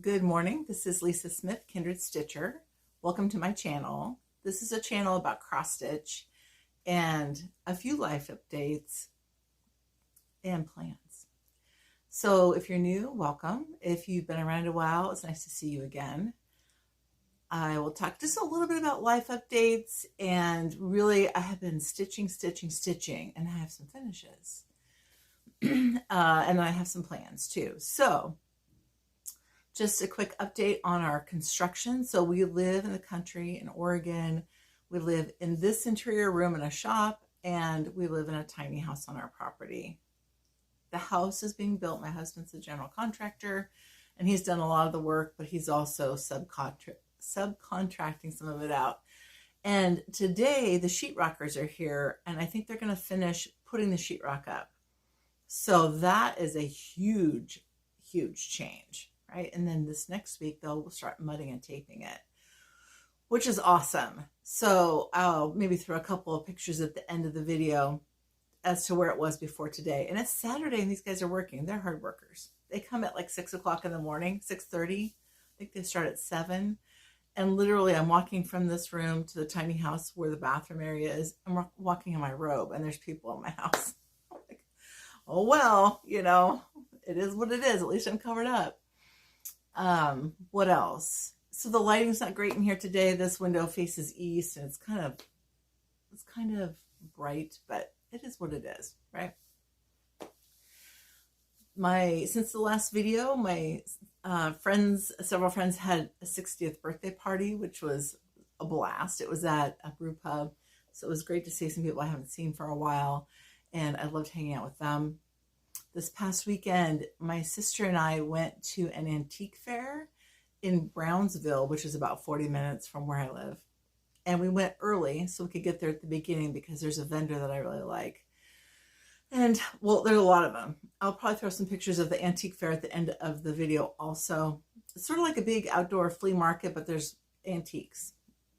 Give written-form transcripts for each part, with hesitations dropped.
Good morning. This is Lisa Smith, Kindred Stitcher. Welcome to my channel. This is a channel about cross stitch and a few life updates and plans. So if you're new, welcome. If you've been around a while, it's nice to see you again. I will talk just a little bit about life updates, and really I have been stitching, and I have some finishes. And I have some plans too. So just a quick update on our construction. So we live in the country in Oregon. We live in this interior room in a shop, and we live in a tiny house on our property. The house is being built. My husband's a general contractor, and he's done a lot of the work, but he's also subcontracting some of it out. And today the sheetrockers are here, and I think they're going to finish putting the sheetrock up. So that is a huge change. Right? And then this next week, they'll start mudding and taping it, which is awesome. So I'll maybe throw a couple of pictures at the end of the video as to where it was before today. And it's Saturday, and these guys are working. They're hard workers. They come at like 6 o'clock in the morning, 6:30. I think they start at 7. And literally, I'm walking from this room to the tiny house where the bathroom area is. I'm walking in my robe, and there's people in my house. I'm like, oh, well, it is what it is. At least I'm covered up. What else? So the lighting's not great in here today. This window faces east, and it's kind of bright, but it is what it is, right? Since the last video, my several friends had a 60th birthday party, which was a blast. It was at a brew pub, so it was great to see some people I haven't seen for a while, and I loved hanging out with them. This past weekend, my sister and I went to an antique fair in Brownsville, which is about 40 minutes from where I live. And we went early so we could get there at the beginning because there's a vendor that I really like. And, well, there's a lot of them. I'll probably throw some pictures of the antique fair at the end of the video also. It's sort of like a big outdoor flea market, but there's antiques.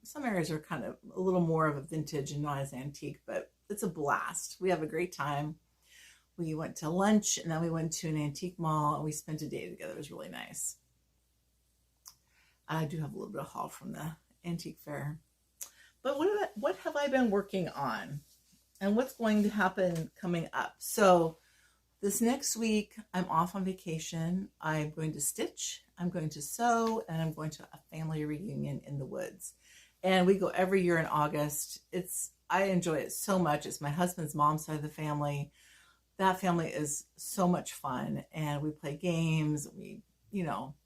Some areas are kind of a little more of a vintage and not as antique, but it's a blast. We have a great time. We went to lunch, and then we went to an antique mall, and we spent a day together. It was really nice. I do have a little bit of haul from the antique fair. But what have I been working on? And what's going to happen coming up? So this next week, I'm off on vacation. I'm going to stitch, I'm going to sew, and I'm going to a family reunion in the woods. And we go every year in August. I enjoy it so much. It's my husband's mom's side of the family. That family is so much fun, and we play games. We,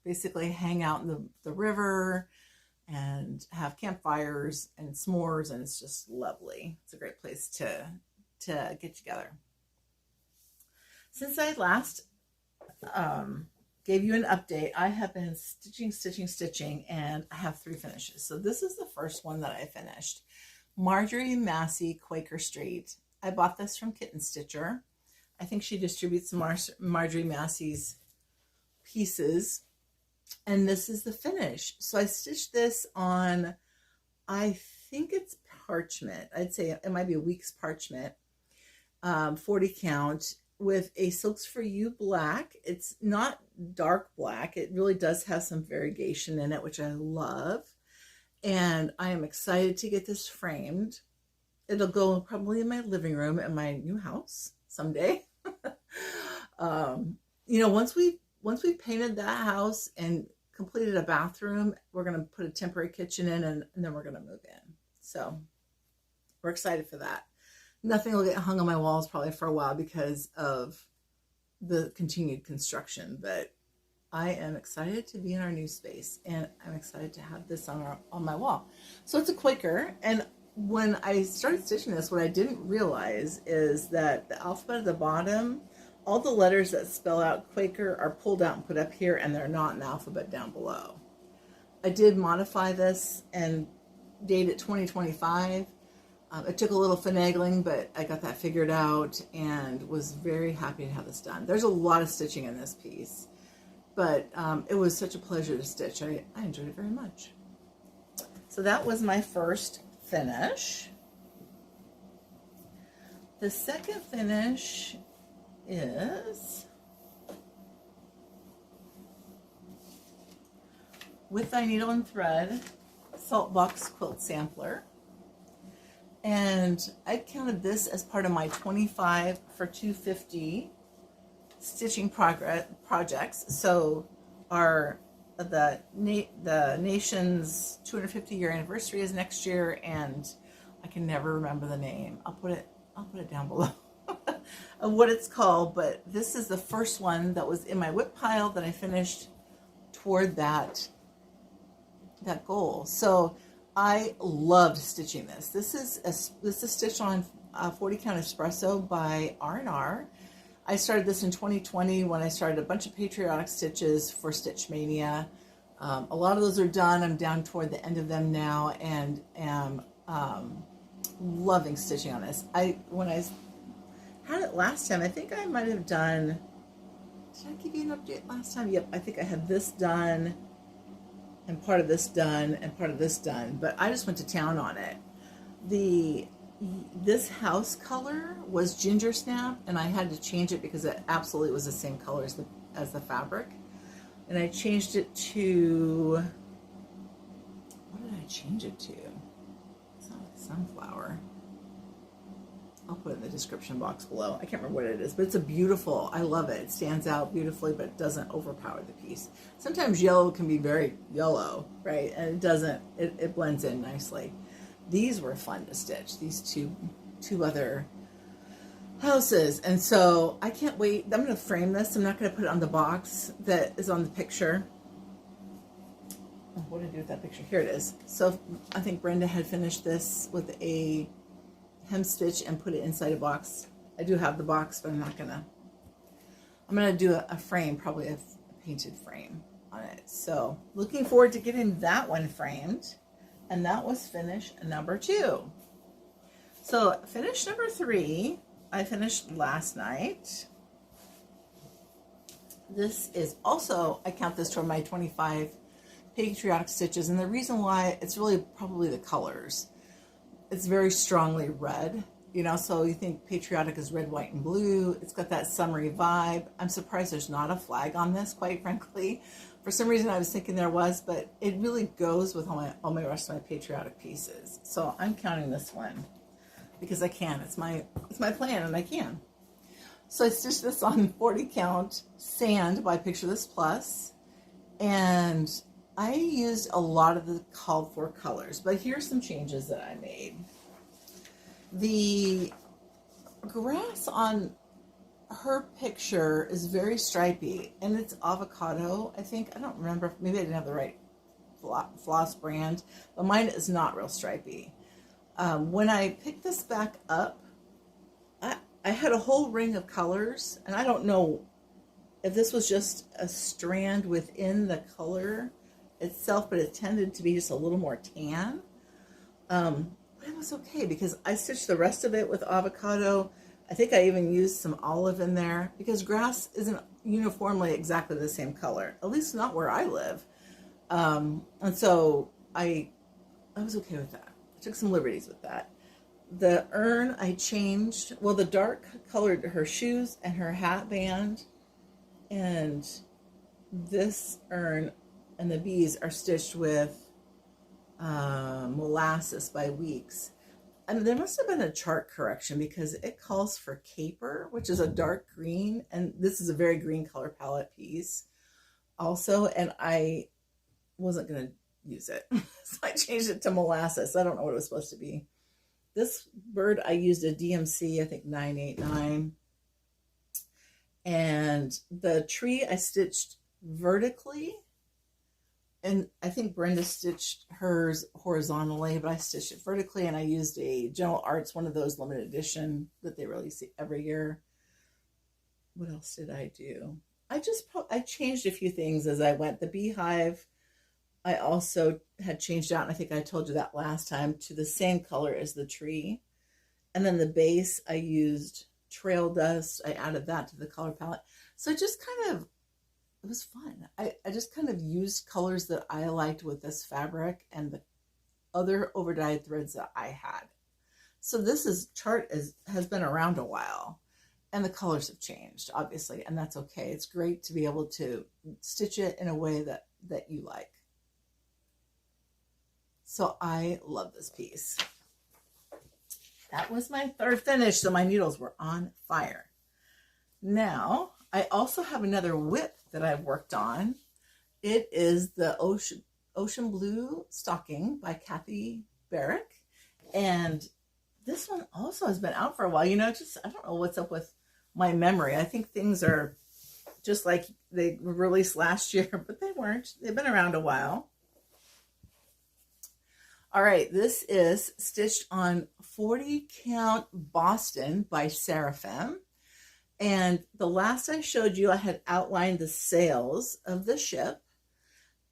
basically hang out in the river and have campfires and s'mores, and it's just lovely. It's a great place to get together. Since I last gave you an update, I have been stitching, and I have 3 finishes. So this is the first one that I finished. Marjorie Massey Quaker Street. I bought this from Kitten Stitcher. I think she distributes Marjorie Massey's pieces, and this is the finish. So I stitched this on, I think it's parchment. I'd say it might be a week's parchment, 40 count, with a Silks for You black. It's not dark black. It really does have some variegation in it, which I love, and I am excited to get this framed. It'll go probably in my living room in my new house someday. Once we painted that house and completed a bathroom, we're going to put a temporary kitchen in, and then we're going to move in. So we're excited for that. Nothing will get hung on my walls probably for a while because of the continued construction, but I am excited to be in our new space, and I'm excited to have this on my wall. So it's a Quaker, and when I started stitching this, what I didn't realize is that the alphabet at the bottom, all the letters that spell out Quaker are pulled out and put up here, and they're not in the alphabet down below. I did modify this and date it 2025. It took a little finagling, but I got that figured out and was very happy to have this done. There's a lot of stitching in this piece, but it was such a pleasure to stitch. I enjoyed it very much. So that was my first finish. The second finish is With Thy Needle and Thread Salt Box Quilt Sampler. And I counted this as part of my 25 for 250 stitching projects. So the nation's 250-year anniversary is next year, and I can never remember the name. I'll put it down below of what it's called. But this is the first one that was in my WIP pile that I finished toward that goal. So I loved stitching this. This is stitched on 40 count espresso by R&R. I started this in 2020 when I started a bunch of patriotic stitches for Stitch Mania. A lot of those are done. I'm down toward the end of them now, and am loving stitching on this. When I had it last time, I think I might have done, did I give you an update last time? Yep, I think I had this done, and part of this done, and part of this done, but I just went to town on it. This house color was ginger snap, and I had to change it because it absolutely was the same color as the fabric. And I changed it to, what did I change it to? It's not like sunflower. I'll put it in the description box below. I can't remember what it is, but it's a beautiful, I love it. It stands out beautifully, but it doesn't overpower the piece. Sometimes yellow can be very yellow, right? And it doesn't, it blends in nicely. These were fun to stitch, these two other houses. And so I can't wait. I'm going to frame this. I'm not going to put it on the box that is on the picture. Oh, what did I do with that picture? Here it is. So I think Brenda had finished this with a hem stitch and put it inside a box. I do have the box, but I'm going to do a frame, probably a painted frame on it. So looking forward to getting that one framed. And that was finish number 2. So finish number 3, I finished last night. This is also, I count this toward my 25 patriotic stitches. And the reason why, it's really probably the colors. It's very strongly red, you know, so you think patriotic is red, white, and blue. It's got that summery vibe. I'm surprised there's not a flag on this, quite frankly. For some reason I was thinking there was, but it really goes with all my rest of my patriotic pieces. So I'm counting this one because I can. It's my plan, and I can. So I stitched this on 40 count sand by Picture This Plus, and I used a lot of the called for colors, but here's some changes that I made. The grass on her picture is very stripy, and it's avocado, I think. I don't remember, maybe I didn't have the right floss brand, but mine is not real stripy. When I picked this back up, I had a whole ring of colors, and I don't know if this was just a strand within the color itself, but it tended to be just a little more tan. But it was okay because I stitched the rest of it with avocado. I think I even used some olive in there because grass isn't uniformly exactly the same color, at least not where I live. And so I was okay with that. I took some liberties with that. The urn I changed, well, the dark colored her shoes and her hat band, and this urn and the bees are stitched with Molasses by Weeks. And there must have been a chart correction because it calls for caper, which is a dark green, and this is a very green color palette piece also, and I wasn't going to use it. So I changed it to Molasses. I don't know what it was supposed to be. This bird, I used a DMC, I think 989. And the tree I stitched vertically, and I think Brenda stitched hers horizontally, but I stitched it vertically, and I used a General Arts, one of those limited edition that they release every year. What else did I do? I changed a few things as I went. The beehive, I also had changed out, and I think I told you that last time, to the same color as the tree. And then the base, I used trail dust. I added that to the color palette. So just kind of, it was fun. I just kind of used colors that I liked with this fabric and the other overdyed threads that I had. So this chart has been around a while, and the colors have changed, obviously, and that's okay. It's great to be able to stitch it in a way that you like. So I love this piece. That was my third finish, so my needles were on fire. Now, I also have another whip that I've worked on. It is the Ocean Blue Stocking by Kathy Barrick. And this one also has been out for a while. You know, I don't know what's up with my memory. I think things are just like they were released last year, but they weren't. They've been around a while. All right, this is stitched on 40 count Boston by Seraphim. And the last I showed you, I had outlined the sails of the ship.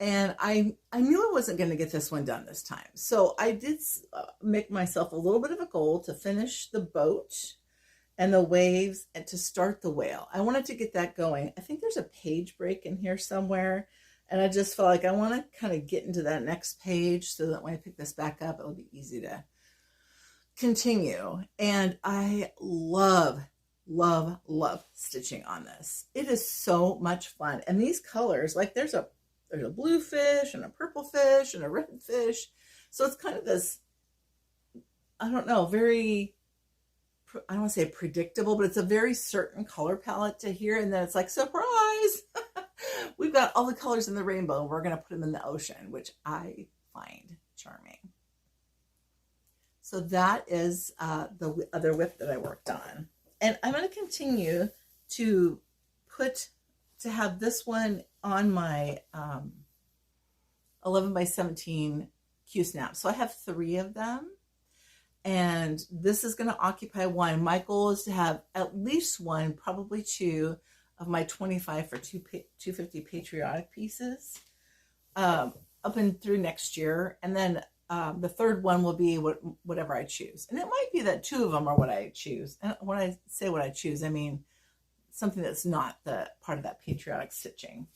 And I knew I wasn't going to get this one done this time. So I did make myself a little bit of a goal to finish the boat and the waves and to start the whale. I wanted to get that going. I think there's a page break in here somewhere. And I just felt like I want to kind of get into that next page so that when I pick this back up, it'll be easy to continue. And I love stitching on this. It is so much fun. And these colors, like there's a blue fish and a purple fish and a red fish. So it's kind of this, I don't know, very, I don't want to say predictable, but it's a very certain color palette to here. And then it's like, surprise, we've got all the colors in the rainbow and we're going to put them in the ocean, which I find charming. So that is the other whip that I worked on. And I'm going to continue to have this one on my 11 by 17 Q-snap. So I have 3 of them. And this is going to occupy one. My goal is to have at least one, probably 2 of my 25 for 250 patriotic pieces up and through next year. And then the third one will be whatever I choose. And it might be that 2 of them are what I choose. And when I say what I choose, I mean something that's not the part of that patriotic stitching.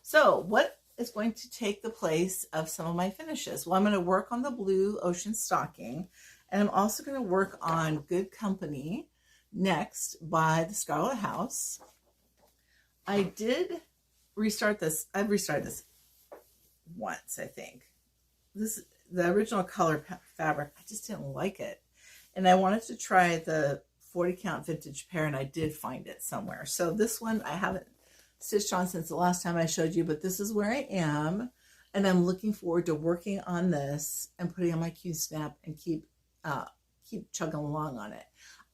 So what is going to take the place of some of my finishes? Well, I'm going to work on the blue ocean stocking, and I'm also going to work on Good Company next by the Scarlet House. I did restart this. I've restarted this once, I think. The original color fabric, I just didn't like it. And I wanted to try the 40 count vintage Pear, and I did find it somewhere. So this one I haven't stitched on since the last time I showed you, but this is where I am. And I'm looking forward to working on this and putting on my Q-snap and keep chugging along on it.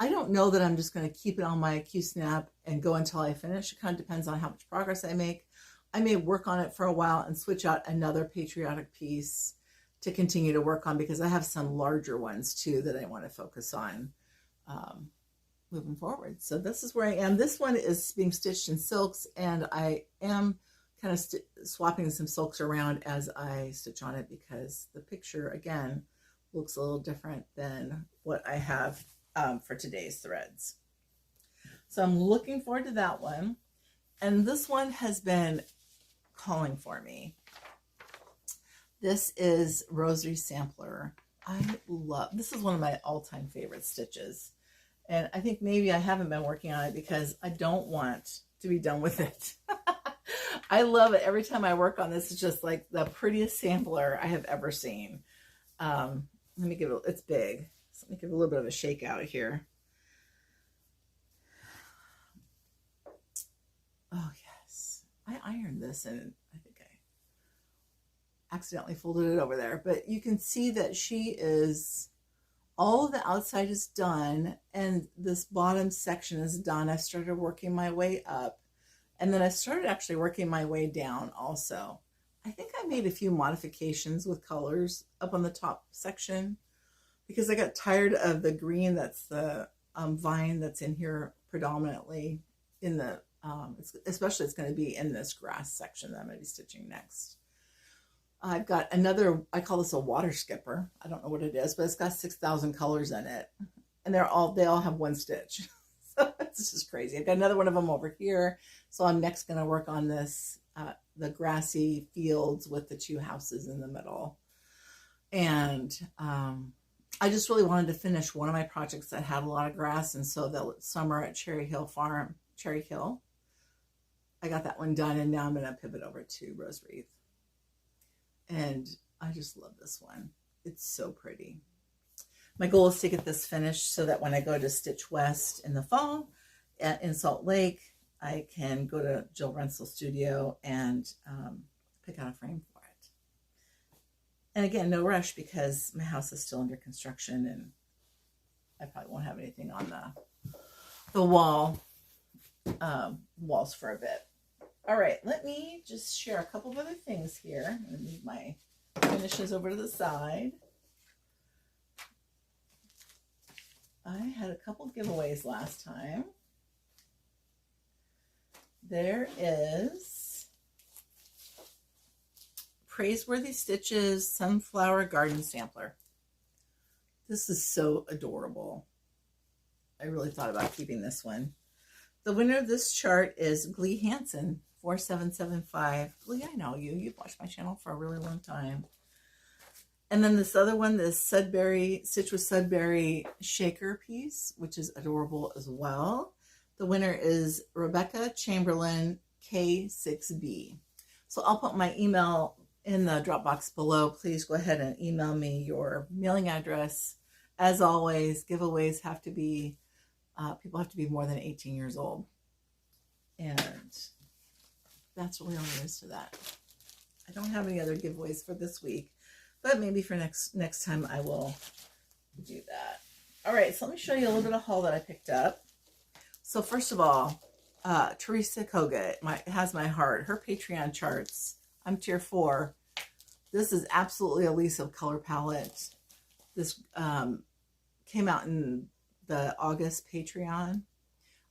I don't know that I'm just going to keep it on my Q-snap and go until I finish. It kind of depends on how much progress I make. I may work on it for a while and switch out another patriotic piece to continue to work on, because I have some larger ones too that I want to focus on moving forward. So this is where I am. This one is being stitched in silks, and I am kind of swapping some silks around as I stitch on it, because the picture again looks a little different than what I have for today's threads. So I'm looking forward to that one. And this one has been calling for me. This is Rosary Sampler. This is one of my all-time favorite stitches. And I think maybe I haven't been working on it because I don't want to be done with it. I love it. Every time I work on this, it's just like the prettiest sampler I have ever seen. Let me give it, it's big. So let me give it a little bit of a shake out of here. Oh yes, I ironed this and I think I accidentally folded it over there, but you can see that all of the outside is done and this bottom section is done. I started working my way up, and then I started actually working my way down also. I think I made a few modifications with colors up on the top section because I got tired of the green that's the vine that's in here predominantly in the, especially it's going to be in this grass section that I'm going to be stitching next. I've got another, I call this a water skipper. I don't know what it is, but it's got 6,000 colors in it. And they all have one stitch. So it's just crazy. I've got another one of them over here. So I'm next going to work on this, the grassy fields with the 2 houses in the middle. And I just really wanted to finish one of my projects that had a lot of grass. And so the summer at Cherry Hill, I got that one done. And now I'm going to pivot over to Rose Wreath. And I just love this one. It's so pretty. My goal is to get this finished so that when I go to Stitch West in the fall in Salt Lake, I can go to Jill Rensel's studio and pick out a frame for it. And again, no rush because my house is still under construction and I probably won't have anything on the walls for a bit. All right, let me just share a couple of other things here. I'm going to move my finishes over to the side. I had a couple giveaways last time. There is Praiseworthy Stitches Sunflower Garden Sampler. This is so adorable. I really thought about keeping this one. The winner of this chart is Glee Hansen, 4775. Glee, I know you. You've watched my channel for a really long time. And then this other one, this Sudbury, Stitch with Sudbury shaker piece, which is adorable as well. The winner is Rebecca Chamberlain, K6B. So I'll put my email in the drop box below. Please go ahead and email me your mailing address. As always, giveaways have to be, people have to be more than 18 years old. And that's really all there is to that. I don't have any other giveaways for this week, but maybe for next time I will do that. All right, so let me show you a little bit of haul that I picked up. So first of all, Teresa Koga, it has my heart. Her Patreon charts, I'm tier 4. This is absolutely a Lisa color palette. This came out in the August Patreon.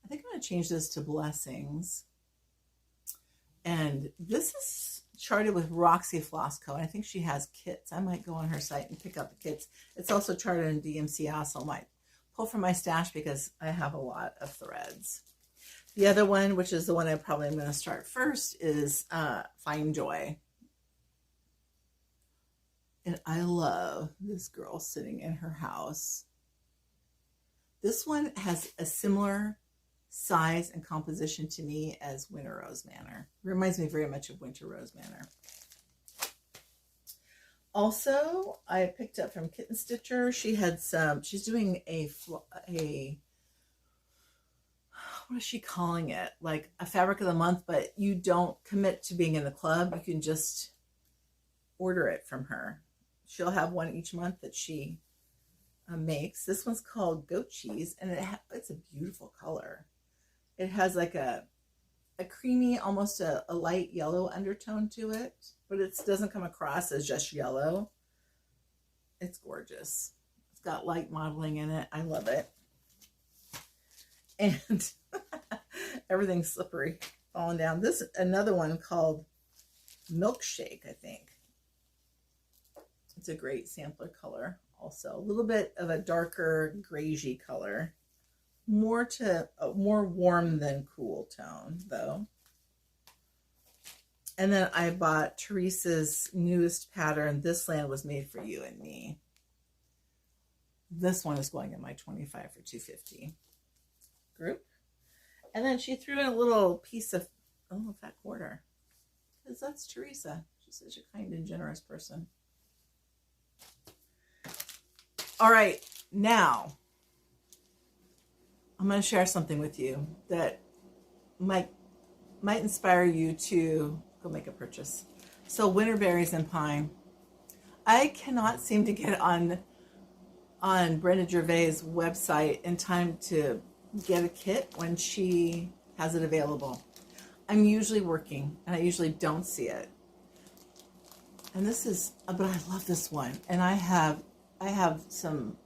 I think I'm going to change this to Blessings. And this is charted with Roxy Floss Co. And I think she has kits. I might go on her site and pick up the kits. It's also charted in DMC. I also might pull from my stash because I have a lot of threads. The other one, which is the one I probably am going to start first, is Find Joy. And I love this girl sitting in her house. This one has a similar size and composition to me as Winter Rose Manor. Reminds me very much of Winter Rose Manor. Also, I picked up from Kitten Stitcher. She had some, she's doing a what is she calling it? Like a fabric of the month, but you don't commit to being in the club. You can just order it from her. She'll have one each month that she makes. This one's called Goat Cheese, and it's a beautiful color. It has like a creamy, almost a light yellow undertone to it, but it doesn't come across as just yellow. It's gorgeous. It's got light modeling in it. I love it. And everything's slippery, falling down. This is another one called Milkshake, I think. It's a great sampler color also. A little bit of a darker grayy color. More warm than cool tone, though. And then I bought Teresa's newest pattern, This Land Was Made for You and Me. This one is going in my 25 for $2.50 group. And then she threw in a little piece of, oh, fat quarter. Because that's Teresa. She's such a kind and generous person. All right, now I'm going to share something with you that might inspire you to go make a purchase. So winter berries and pine. I cannot seem to get on Brenda Gervais' website in time to get a kit when she has it available. I'm usually working and I usually don't see it. And this is, but I love this one. And I have some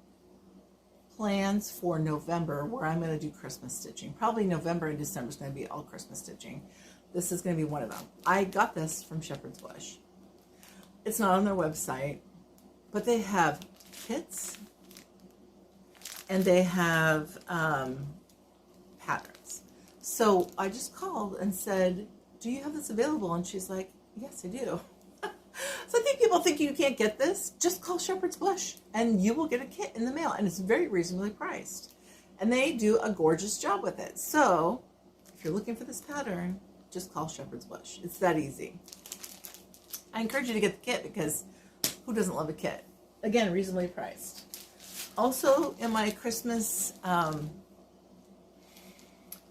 plans for November where I'm going to do Christmas stitching. Probably November and December is going to be all Christmas stitching. This is going to be one of them. I got this from Shepherd's Bush. It's not on their website, but they have kits and they have patterns. So I just called and said, do you have this available? And she's like, yes, I do. So I think people think you can't get this. Just call Shepherd's Bush and you will get a kit in the mail. And it's very reasonably priced. And they do a gorgeous job with it. So if you're looking for this pattern, just call Shepherd's Bush. It's that easy. I encourage you to get the kit because Who doesn't love a kit? Again, reasonably priced. Also in my Christmas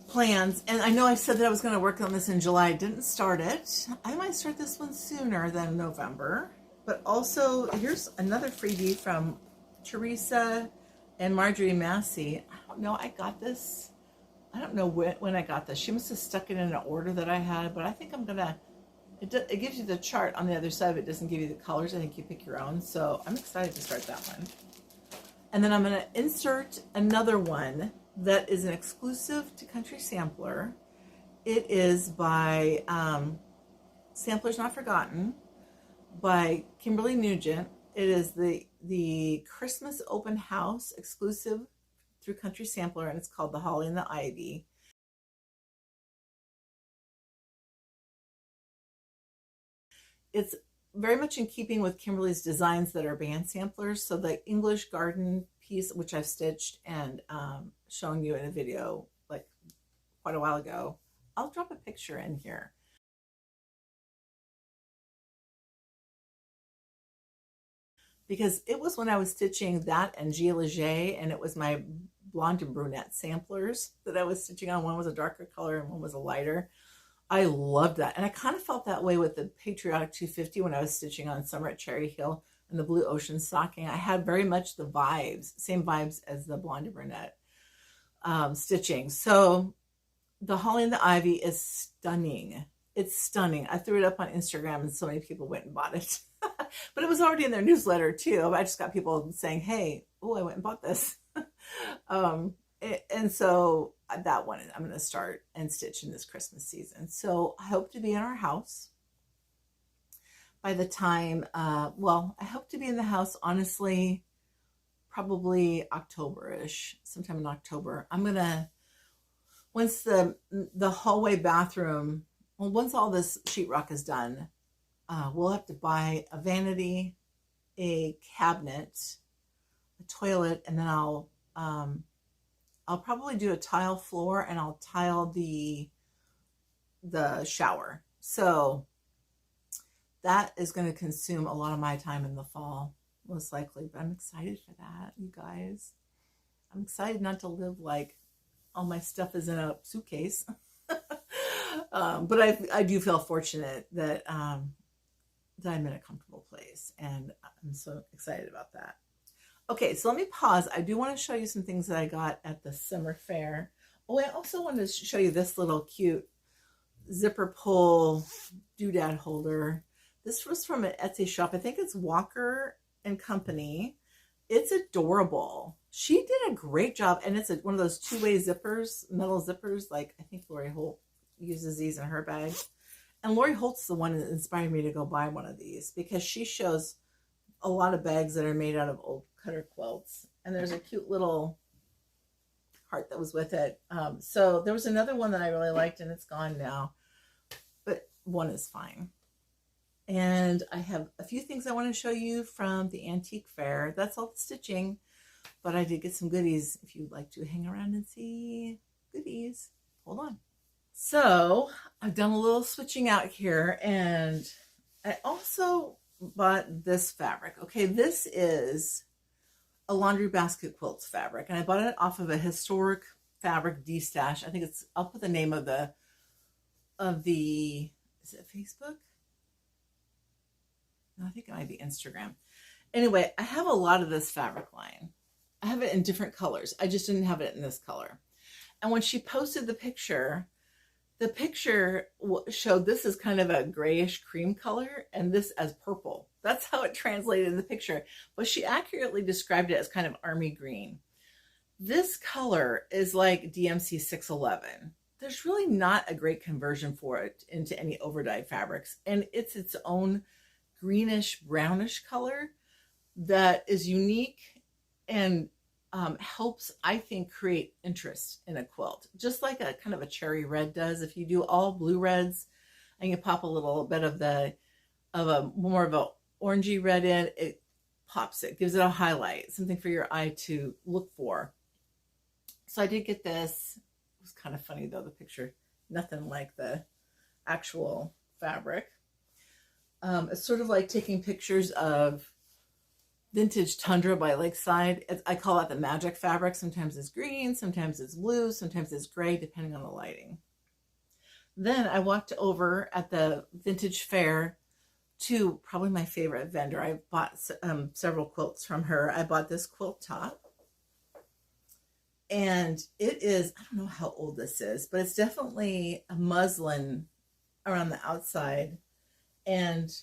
plans, and I know I said that I was going to work on this in July. I didn't start it. I might start this one sooner than November. But also, here's another freebie from Teresa and Marjorie Massey. I don't know, I got this. I don't know when I got this. She must have stuck it in an order that I had, but I think I'm going to, it gives you the chart on the other side, but it doesn't give you the colors. I think you pick your own. So I'm excited to start that one. And then I'm going to insert another one that is an exclusive to Country Sampler. It is by Samplers Not Forgotten by Kimberly Nugent. It is the Christmas open house exclusive through Country Sampler, and it's called The Holly and the Ivy. It's very much in keeping with Kimberly's designs that are band samplers. So the English garden piece, which I've stitched and shown you in a video like quite a while ago, I'll drop a picture in here. Because it was when I was stitching that and Gia Leger, and it was my blonde and brunette samplers that I was stitching on. One was a darker color and one was a lighter. I loved that. And I kind of felt that way with the Patriotic 250 when I was stitching on Summer at Cherry Hill and the Blue Ocean Stocking. I had very much the vibes, same vibes as the blonde and brunette stitching. So the Holly and the Ivy is stunning. It's stunning. I threw it up on Instagram and so many people went and bought it. But it was already in their newsletter too. I just got people saying, hey, oh, I went and bought this. And so that one I'm going to start and stitch in this Christmas season. So I hope to be in our house by the time, well, I hope to be in the house, honestly, probably October-ish, sometime in October. I'm going to, once the hallway bathroom, well, once all this sheetrock is done, we'll have to buy a vanity, a cabinet, a toilet, and then I'll probably do a tile floor and I'll tile the shower. So that is going to consume a lot of my time in the fall, most likely. But I'm excited for that, you guys. I'm excited not to live like all my stuff is in a suitcase. But I do feel fortunate that that I'm in a comfortable place, and I'm so excited about that. Okay, so let me pause. I do want to show you some things that I got at the summer fair. Oh, I also wanted to show you this little cute zipper pull doodad holder. This was from an Etsy shop. I think it's Walker and Company. It's adorable. She did a great job, and it's one of those two-way zippers, metal zippers, like I think Lori Holt uses these in her bag. And Lori Holt's the one that inspired me to go buy one of these, because she shows a lot of bags that are made out of old cutter quilts. And there's a cute little heart that was with it. So there was another one that I really liked, and it's gone now. But one is fine. And I have a few things I want to show you from the antique fair. That's all the stitching. But I did get some goodies if you'd like to hang around and see goodies. Hold on. So I've done a little switching out here, and I also bought this fabric. Okay, this is a laundry basket quilts fabric, and I bought it off of a historic fabric de-stash. I think it's, I'll put the name of the, is it Facebook? No, I think it might be Instagram. Anyway, I have a lot of this fabric line. I have it in different colors. I just didn't have it in this color. And when she posted the picture showed this as kind of a grayish cream color and this as purple. That's how it translated in the picture. But she accurately described it as kind of army green. This color is like DMC 611. There's really not a great conversion for it into any overdyed fabrics. And it's its own greenish, brownish color that is unique and helps, I think, create interest in a quilt, just like a kind of a cherry red does. If you do all blue reds and you pop a little bit of more of a orangey red in, it pops it, gives it a highlight, something for your eye to look for. So I did get this. It was kind of funny though, the picture, nothing like the actual fabric. It's sort of like taking pictures of vintage tundra by Lakeside. I call that the magic fabric. Sometimes it's green, sometimes it's blue, sometimes it's gray, depending on the lighting. Then I walked over at the vintage fair to probably my favorite vendor. I bought several quilts from her. I bought this quilt top. And it is, I don't know how old this is, but it's definitely a muslin around the outside. And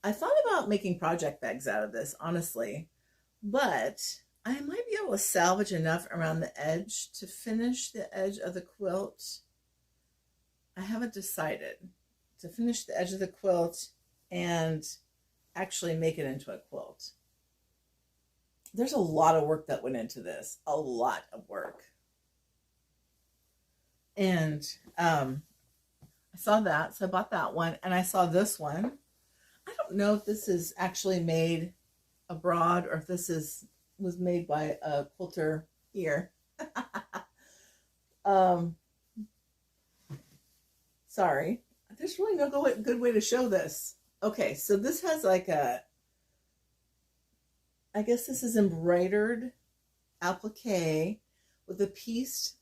I thought about making project bags out of this, honestly. But I might be able to salvage enough around the edge to finish the edge of the quilt. I haven't decided to finish the edge of the quilt and actually make it into a quilt. There's a lot of work that went into this, a lot of work. And I saw that, so I bought that one, and I saw this one. I don't know if this is actually made abroad or if this was made by a quilter here. Sorry, there's really no good way to show this. Okay, so this has like a, I guess this is embroidered applique with a pieced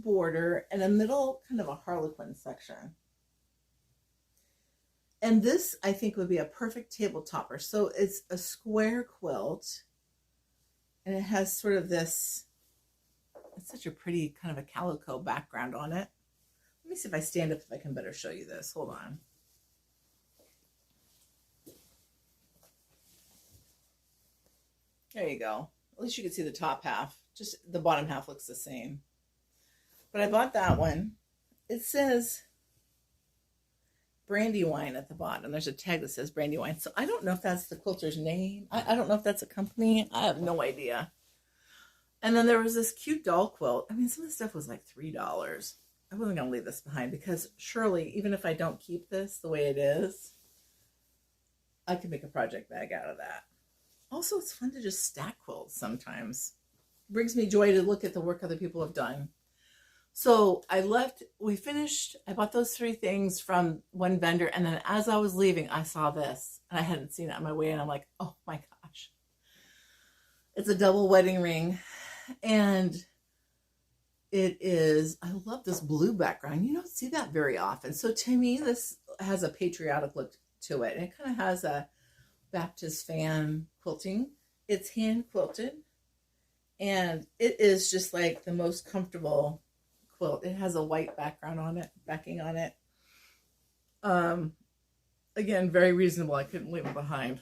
border and a middle kind of a harlequin section. And this, I think, would be a perfect table topper. So it's a square quilt, and it has sort of this, it's such a pretty kind of a calico background on it. Let me see if I stand up if I can better show you this. Hold on. There you go. At least you can see the top half. Just the bottom half looks the same. But I bought that one. It says Brandywine at the bottom. There's a tag that says Brandywine. So I don't know if that's the quilter's name. I don't know if that's a company. I have no idea. And then there was this cute doll quilt. I mean, some of the stuff was like $3. I wasn't going to leave this behind because surely, even if I don't keep this the way it is, I could make a project bag out of that. Also, it's fun to just stack quilts sometimes. It brings me joy to look at the work other people have done. So we finished, I bought those 3 things from one vendor, and then as I was leaving, I saw this, and I hadn't seen it on my way, and I'm like, oh my gosh. It's a double wedding ring, and it is, I love this blue background. You don't see that very often. So to me, this has a patriotic look to it, and it kind of has a Baptist fan quilting. It's hand quilted, and it is just like the most comfortable quilt. It has a white background on it, backing on it. Again, very reasonable. I couldn't leave it behind.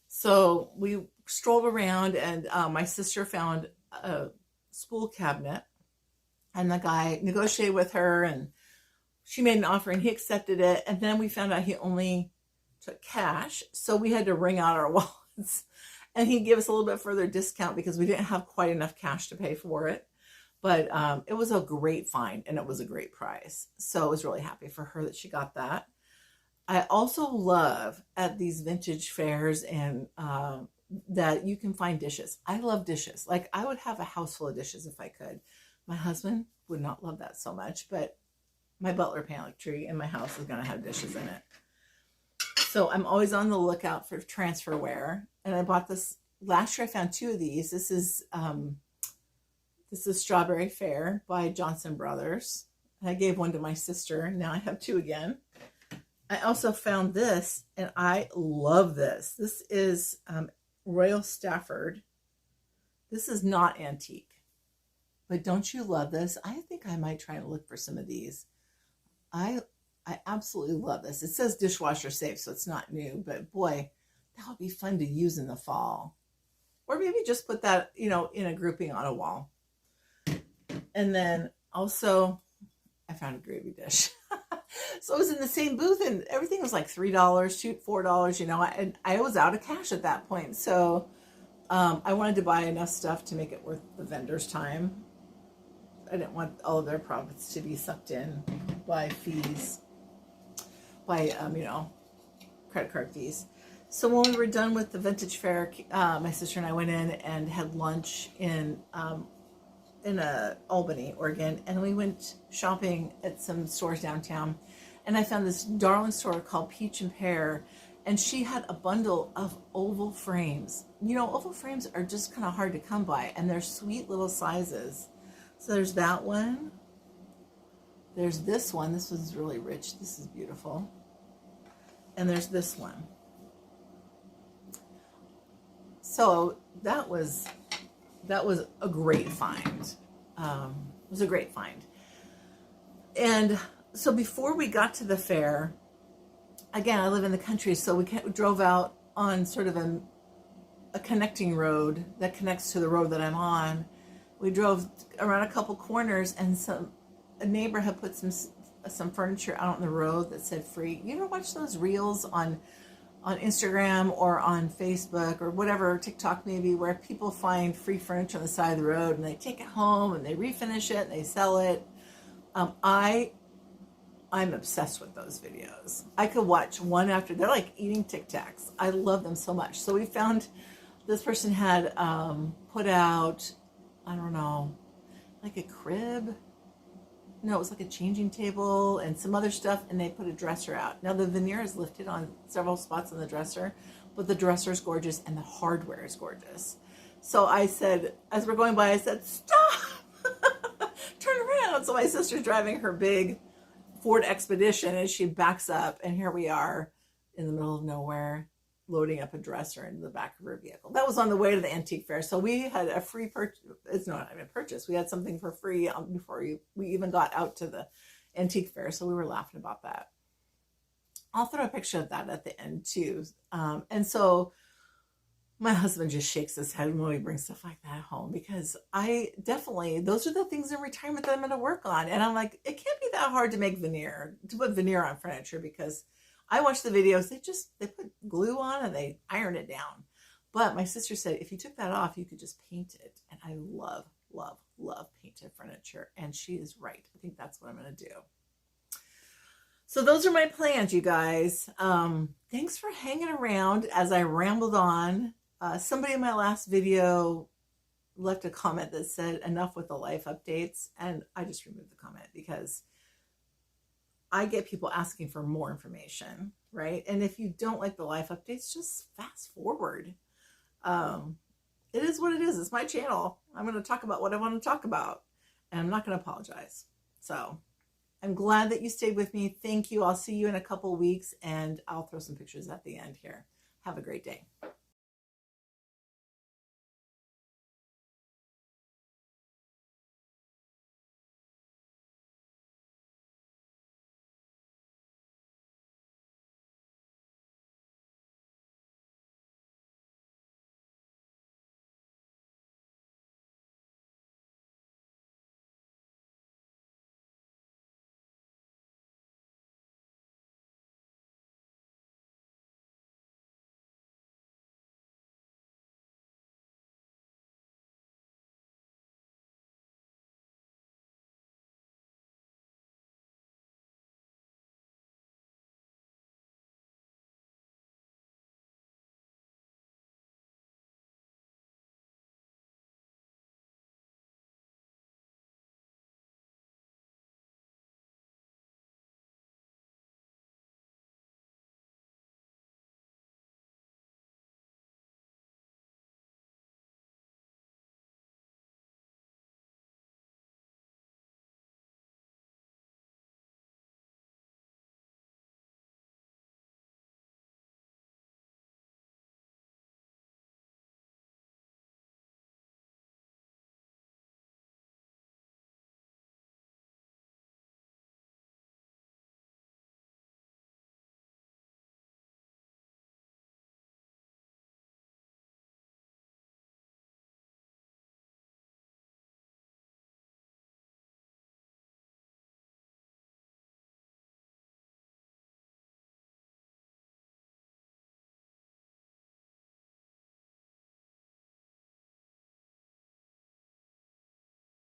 So we strolled around, and my sister found a Spool Cabinet, and the guy negotiated with her, and she made an offer, and he accepted it. And then we found out he only took cash, so we had to wring out our wallets, and he gave us a little bit further discount because we didn't have quite enough cash to pay for it. But it was a great find, and it was a great price. So I was really happy for her that she got that. I also love at these vintage fairs and that you can find dishes. I love dishes. Like, I would have a house full of dishes if I could. My husband would not love that so much, but my Butler pantry in my house is going to have dishes in it. So I'm always on the lookout for transferware. And I bought this, last year I found 2 of these. This is Strawberry Fair by Johnson Brothers. And I gave one to my sister. Now I have 2 again. I also found this, and I love this. This is Royal Stafford. This is not antique, but don't you love this? I think I might try to look for some of these. I absolutely love this. It says dishwasher safe, so it's not new, but boy, that would be fun to use in the fall. Or maybe just put that, in a grouping on a wall. And then also, I found a gravy dish. So it was in the same booth, and everything was like $3, $4, and I was out of cash at that point. So I wanted to buy enough stuff to make it worth the vendor's time. I didn't want all of their profits to be sucked in by fees, by, credit card fees. So when we were done with the vintage fair, my sister and I went in and had lunch in Albany, Oregon, and we went shopping at some stores downtown, and I found this darling store called Peach and Pear, And she had a bundle of oval frames. You know, oval frames are just kind of hard to come by, and they're sweet little sizes. So there's that one. There's this one. This one's really rich. This is beautiful. And there's this one. So that was a great find. It was a great find. And so before we got to the fair, again, I live in the country, so we drove out on sort of a connecting road that connects to the road that I'm on. We drove around a couple corners, and a neighbor had put some furniture out on the road that said free. You ever watch those reels on Instagram or on Facebook or whatever, TikTok maybe, where people find free furniture on the side of the road and they take it home and they refinish it and they sell it? I'm obsessed with those videos. I could watch one after. They're like eating Tic Tacs. I love them so much. So we found this person had put out, I don't know, like a crib. No, it was like a changing table and some other stuff, and they put a dresser out. Now the veneer is lifted on several spots on the dresser, but the dresser is gorgeous and the hardware is gorgeous. So I said, as we're going by, I said, stop, turn around. So my sister's driving her big Ford Expedition, and she backs up, and here we are in the middle of nowhere, loading up a dresser into the back of her vehicle. That was on the way to the antique fair. So we had a free purchase. It's not even a purchase. We had something for free before we even got out to the antique fair. So we were laughing about that. I'll throw a picture of that at the end too. And so my husband just shakes his head when we bring stuff like that home, because those are the things in retirement that I'm going to work on. And I'm like, it can't be that hard to put veneer on furniture, because I watch the videos, they put glue on and they iron it down. But my sister said, if you took that off, you could just paint it. And I love, love, love painted furniture. And she is right. I think that's what I'm going to do. So those are my plans, you guys. Thanks for hanging around as I rambled on. Somebody in my last video left a comment that said, enough with the life updates. And I just removed the comment because I get people asking for more information, right? And if you don't like the life updates, just fast forward. It is what it is. It's my channel. I'm going to talk about what I want to talk about, and I'm not going to apologize. So I'm glad that you stayed with me. Thank you. I'll see you in a couple weeks, and I'll throw some pictures at the end here. Have a great day.